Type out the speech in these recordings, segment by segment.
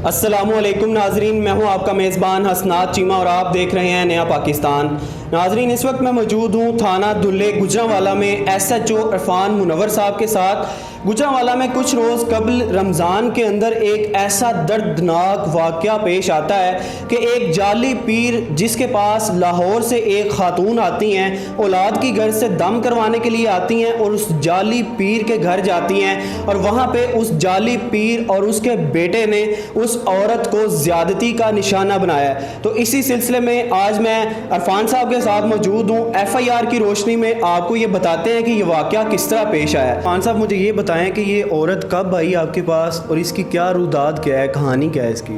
السلام علیکم ناظرین، میں ہوں آپ کا میزبان حسنات چیمہ اور آپ دیکھ رہے ہیں نیا پاکستان۔ ناظرین، اس وقت میں موجود ہوں تھانہ دھلے گجرانوالہ میں SHO عرفان منور صاحب کے ساتھ۔ گجرانوالہ میں کچھ روز قبل رمضان کے اندر ایک ایسا دردناک واقعہ پیش آتا ہے کہ ایک جعلی پیر جس کے پاس لاہور سے ایک خاتون آتی ہیں، اولاد کی گھر سے دم کروانے کے لیے آتی ہیں اور اس جعلی پیر کے گھر جاتی ہیں اور وہاں پہ اس جعلی پیر اور اس کے بیٹے نے اس عورت کو زیادتی کا نشانہ بنایا ہے۔ تو اسی سلسلے میں آج میں عرفان صاحب کے ساتھ موجود ہوں۔ FIR کی روشنی میں آپ کو یہ بتاتے ہیں کہ یہ واقعہ کس طرح پیش آیا ہے۔ عرفان صاحب، مجھے یہ بتائیں کہ یہ عورت کب آئی آپ کے پاس اور اس کی کیا روداد کیا ہے، کہانی کیا ہے اس کی؟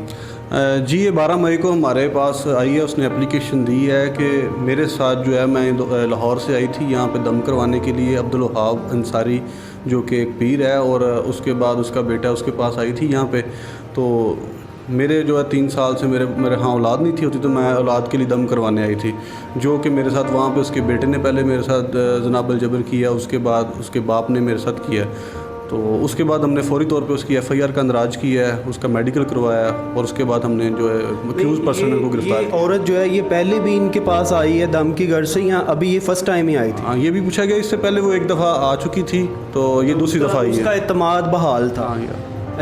جی، یہ 12 مئی کو ہمارے پاس آئی ہے۔ اس نے اپلیکیشن دی ہے کہ میرے ساتھ جو ہے، میں لاہور سے آئی تھی یہاں پہ دم کروانے کے لیے۔ عبدالوہاب انصاری جو کہ ایک پیر ہے اور اس کے بعد اس کا بیٹا اس کے پاس آئی تھی یہاں پہ۔ تو میرے جو ہے 3 سال سے میرے ہاں اولاد نہیں تھی ہوتی، تو میں اولاد کے لیے دم کروانے آئی تھی، جو کہ میرے ساتھ وہاں پہ اس کے بیٹے نے پہلے میرے ساتھ جناب الجبر کیا، اس کے بعد اس کے باپ نے میرے ساتھ کیا۔ تو اس کے بعد ہم نے فوری طور پہ اس کی FIR کا اندراج کیا ہے، اس کا میڈیکل کروایا اور اس کے بعد ہم نے جو ہے اکیوز پرسن کو گرفتار کیا۔ عورت جو ہے یہ پہلے بھی ان کے پاس آئی ہے دم کی گھر سے، یا ابھی یہ فرسٹ ٹائم ہی آئی تھی؟ ہاں، یہ بھی پوچھا گیا، اس سے پہلے وہ ایک دفعہ آ چکی تھی، تو یہ دوسری دفعہ آئی ہے۔ اس کا اعتماد بحال تھا؟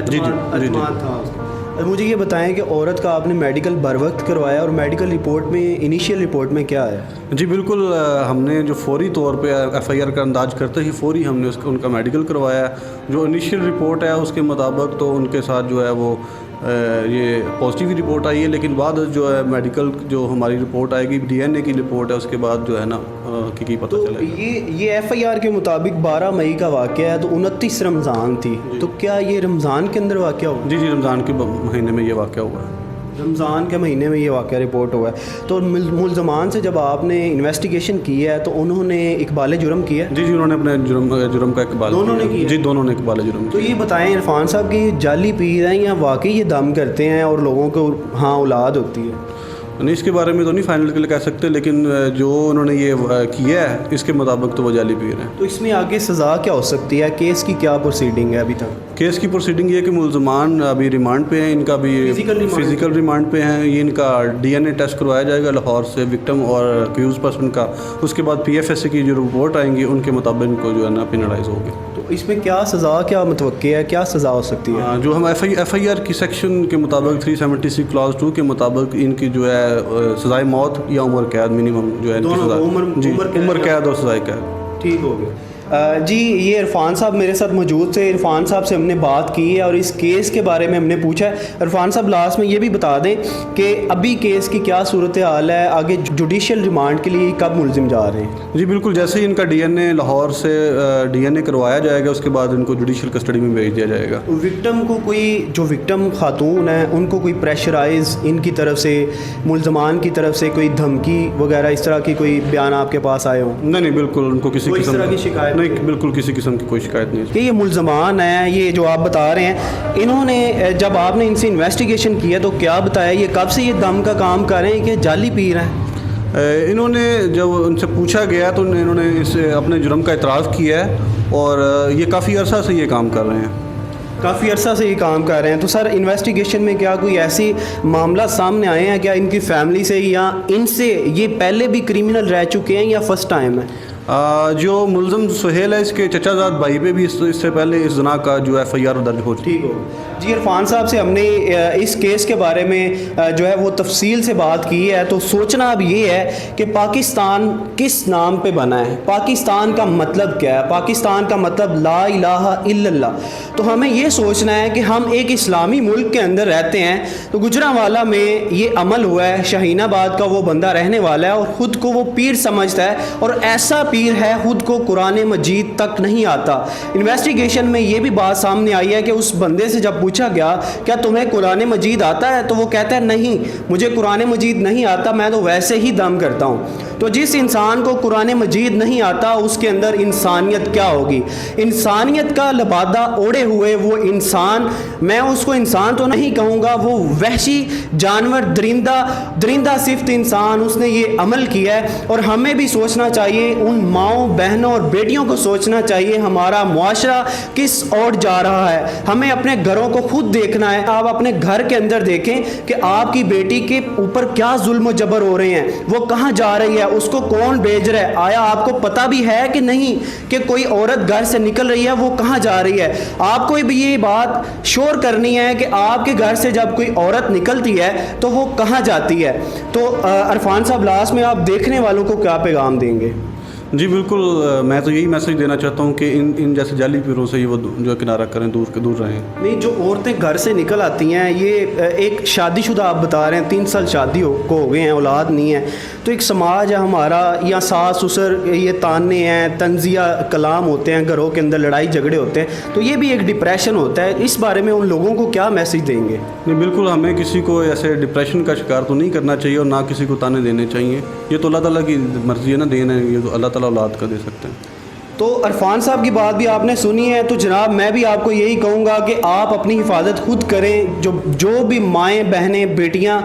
جی اعتماد تھا اس کا۔ مجھے یہ بتائیں کہ عورت کا آپ نے میڈیکل بر وقت کروایا اور میڈیکل رپورٹ میں انیشیل رپورٹ میں کیا ہے؟ جی بالکل، ہم نے جو فوری طور پہ FIR کا انداز کرتے ہی فوری ہم نے ان کا میڈیکل کروایا ہے۔ جو انیشیل رپورٹ ہے اس کے مطابق تو ان کے ساتھ جو ہے وہ یہ پازیٹیو رپورٹ آئی ہے، لیکن بعد جو ہے میڈیکل جو ہماری رپورٹ آئے گی DNA کی رپورٹ ہے، اس کے بعد جو ہے نا کی پتہ چلے گا۔ یہ FIR کے مطابق 12 مئی کا واقعہ ہے، تو 29 رمضان تھی، تو کیا یہ رمضان کے اندر واقعہ ہوا؟ جی، رمضان کے مہینے میں یہ واقعہ ہوا ہے۔ رمضان کے مہینے میں یہ واقعہ رپورٹ ہوا ہے۔ تو ملزمان سے جب آپ نے انویسٹیگیشن کی ہے تو انہوں نے اقبال جرم کیا ہے؟ جی، انہوں نے اپنے جرم کا اقبال دونوں نے کیا؟ جی، دونوں نے اقبال جرم تو یہ بتائیں عرفان صاحب کہ یہ جعلی پیر ہیں یا واقعی یہ دم کرتے ہیں اور لوگوں کو ہاں اولاد ہوتی ہے؟ نہیں، اس کے بارے میں تو نہیں فائنل کہہ سکتے، لیکن جو انہوں نے یہ کیا ہے اس کے مطابق تو وہ جعلی پیر ہیں۔ تو اس میں آگے سزا کیا ہو سکتی ہے؟ کیس کی کیا پروسیڈنگ ہے ابھی تک؟ کیس کی پروسیڈنگ یہ ہے کہ ملزمان ابھی ریمانڈ پہ ہیں، ان کا بھی فزیکل ریمانڈ پہ ہیں۔ یہ ان کا DNA ٹیسٹ کروایا جائے گا لاہور سے، وکٹم اور اکیوز پرسن کا۔ اس کے بعد PFSA کی جو رپورٹ آئیں گی ان کے مطابق ان کو جو ہے نا پینلائز ہوگی۔ تو اس میں کیا سزا کیا متوقع ہے، کیا سزا ہو سکتی ہے؟ جو ہم FIR کی سیکشن کے مطابق 370C کلاس 2 کے مطابق ان کی جو ہے سزائے موت یا عمر قید منیمم جو ہے عمر قید اور سزائے قید۔ ٹھیک ہو گیا جی۔ یہ عرفان صاحب میرے ساتھ موجود تھے۔ عرفان صاحب سے ہم نے بات کی ہے اور اس کیس کے بارے میں ہم نے پوچھا ہے۔ عرفان صاحب لاسٹ میں یہ بھی بتا دیں کہ ابھی کیس کی کیا صورتحال ہے، آگے جوڈیشل ریمانڈ کے لیے کب ملزم جا رہے ہیں؟ جی بالکل، جیسے ہی ان کا DNA لاہور سے DNA کروایا جائے گا، اس کے بعد ان کو جوڈیشل کسٹڈی میں بھیج دیا جائے گا۔ وکٹم کو کوئی جو وکٹم خاتون ہیں ان کو کوئی پریشرائز ان کی طرف سے، ملزمان کی طرف سے کوئی دھمکی وغیرہ اس طرح کی کوئی بیان آپ کے پاس آئے ہوں؟ نہیں، بالکل ان کو کسی قسم کی شکایت نہیں، بالکل کسی قسم کی کوئی شکایت نہیں۔ کہ یہ ملزمان ہیں، یہ جو آپ بتا رہے ہیں، انہوں نے جب آپ نے ان سے انویسٹیگیشن کیا تو کیا بتایا؟ یہ کب سے یہ دم کا کام کر رہے ہیں کہ جعلی پیر ہیں؟ انہوں نے جب ان سے پوچھا گیا تو انہوں نے اس اپنے جرم کا اعتراف کیا ہے اور یہ کافی عرصہ سے یہ کام کر رہے ہیں۔ کافی عرصہ سے یہ کام کر رہے ہیں۔ تو سر، انویسٹیگیشن میں کیا کوئی ایسی معاملہ سامنے آئے ہیں کیا ان کی فیملی سے، یا ان سے یہ پہلے بھی کریمنل رہ چکے ہیں یا فرسٹ ٹائم ہے؟ جو ملزم سہیل ہے، اس کے چچا زاد بھائی پہ بھی اس سے پہلے اس زنا کا جو FIR درج ہو چکی۔ ٹھیک ہو جی۔ عرفان صاحب سے ہم نے اس کیس کے بارے میں جو ہے وہ تفصیل سے بات کی ہے۔ تو سوچنا اب یہ ہے کہ پاکستان کس نام پہ بنا ہے، پاکستان کا مطلب کیا ہے؟ پاکستان کا مطلب لا الہ الا اللہ۔ تو ہمیں یہ سوچنا ہے کہ ہم ایک اسلامی ملک کے اندر رہتے ہیں۔ تو گجرانوالہ میں یہ عمل ہوا ہے، شاہین آباد کا وہ بندہ رہنے والا ہے اور خود کو وہ پیر سمجھتا ہے، اور ایسا پیر ہے خود کو قرآن مجید تک نہیں آتا۔ انویسٹیگیشن میں یہ بھی بات سامنے آئی ہے کہ اس بندے سے جب پوچھا گیا کیا تمہیں قرآن مجید آتا ہے، تو وہ کہتا ہے نہیں، مجھے قرآن مجید نہیں آتا، میں تو ویسے ہی دم کرتا ہوں۔ تو جس انسان کو قرآن مجید نہیں آتا اس کے اندر انسانیت کیا ہوگی؟ انسانیت کا لبادہ اوڑے ہوئے وہ انسان، میں اس کو انسان تو نہیں کہوں گا، وہ وحشی جانور، درندہ صفت انسان، اس نے یہ عمل کیا ہے۔ اور ہمیں بھی سوچنا چاہیے، ان ماؤں بہنوں اور بیٹیوں کو سوچنا چاہیے ہمارا معاشرہ کس اور جا رہا ہے۔ ہمیں اپنے گھروں کو خود دیکھنا ہے. آپ اپنے گھر کے اندر دیکھیں کہ آپ کی بیٹی کے اوپر کیا ظلم و جبر ہو رہے ہیں, وہ کہاں جا رہی ہے, اس کو کون بھیج رہا ہے, آیا آپ کو پتہ بھی ہے کہ نہیں کہ کوئی عورت گھر سے نکل رہی ہے وہ کہاں جا رہی ہے. آپ کو بھی یہ بات شور کرنی ہے کہ آپ کے گھر سے جب کوئی عورت نکلتی ہے تو وہ کہاں جاتی ہے. تو عرفان صاحب لاسٹ میں آپ دیکھنے والوں کو کیا پیغام دیں گے؟ جی بالکل, میں تو یہی میسج دینا چاہتا ہوں کہ ان جیسے جعلی پیروں سے وہ جو کنارہ کریں, دور رہیں. نہیں, جو عورتیں گھر سے نکل آتی ہیں, یہ ایک شادی شدہ آپ بتا رہے ہیں 3 سال شادی کو ہو گئے ہیں, اولاد نہیں ہے, تو ایک سماج ہے ہمارا, یا ساس سسر یہ تانے ہیں, طنزیہ کلام ہوتے ہیں, گھروں کے اندر لڑائی جھگڑے ہوتے ہیں, تو یہ بھی ایک ڈپریشن ہوتا ہے. اس بارے میں ان لوگوں کو کیا میسج دیں گے؟ نہیں بالکل, ہمیں کسی کو ایسے ڈپریشن کا شکار تو نہیں کرنا چاہیے اور نہ کسی کو تانے دینے چاہیے. یہ تو اللہ تعالیٰ کی مرضی ہے نا, دین ہے, یہ تو اللہ تعالیٰ اولاد کا دے سکتے ہیں. تو عرفان صاحب کی بات بھی آپ نے سنی ہے, تو جناب میں بھی آپ کو یہی کہوں گا کہ آپ اپنی حفاظت خود کریں. جو بھی مائیں بہنیں بیٹیاں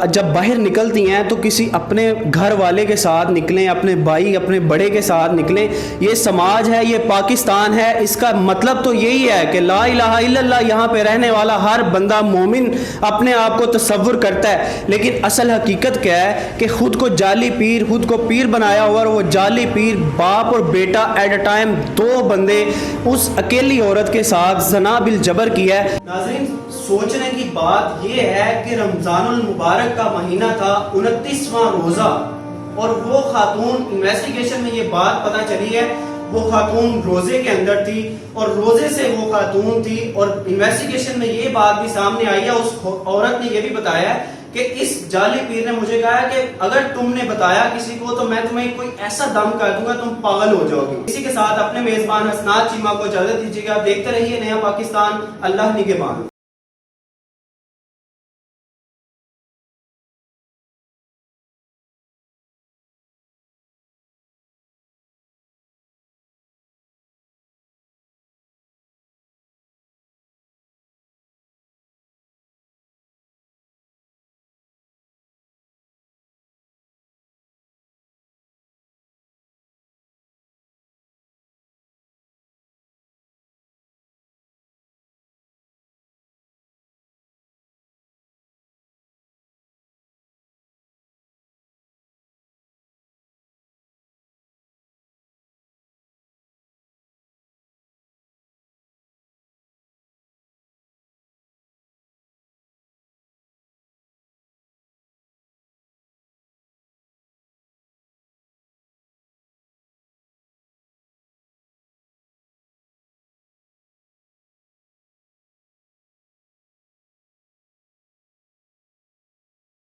جب باہر نکلتی ہیں تو کسی اپنے گھر والے کے ساتھ نکلیں, اپنے بھائی اپنے بڑے کے ساتھ نکلیں. یہ سماج ہے, یہ پاکستان ہے, اس کا مطلب تو یہی ہے کہ لا الہ الا اللہ, یہاں پہ رہنے والا ہر بندہ مومن اپنے آپ کو تصور کرتا ہے, لیکن اصل حقیقت کیا ہے کہ خود کو جعلی پیر, خود کو پیر بنایا ہوا, اور وہ جعلی پیر باپ اور بیٹا ایٹ اے ٹائم 2 بندے اس اکیلی عورت کے ساتھ زنا بالجبر کیا ہے. ناظرین, سوچنے کی بات یہ ہے کہ رمضان المبارک کا مہینہ تھا, 29واں روزہ, اور وہ خاتون, انویسٹیگیشن میں یہ بات پتہ چلی ہے, وہ خاتون روزے کے اندر تھی اور روزے سے وہ خاتون تھی, اور انویسٹیگیشن میں یہ بات بھی سامنے آئی ہے, اس عورت نے یہ بھی بتایا ہے کہ اس جعلی پیر نے مجھے کہا ہے کہ اگر تم نے بتایا کسی کو تو میں تمہیں کوئی ایسا دم کر دوں گا تم پاگل ہو جاؤ گے. اسی کے ساتھ اپنے میزبان حسنات چیمہ کو اجازت دیجیے گا. آپ دیکھتے رہیے نیا پاکستان. اللہ نگہبان.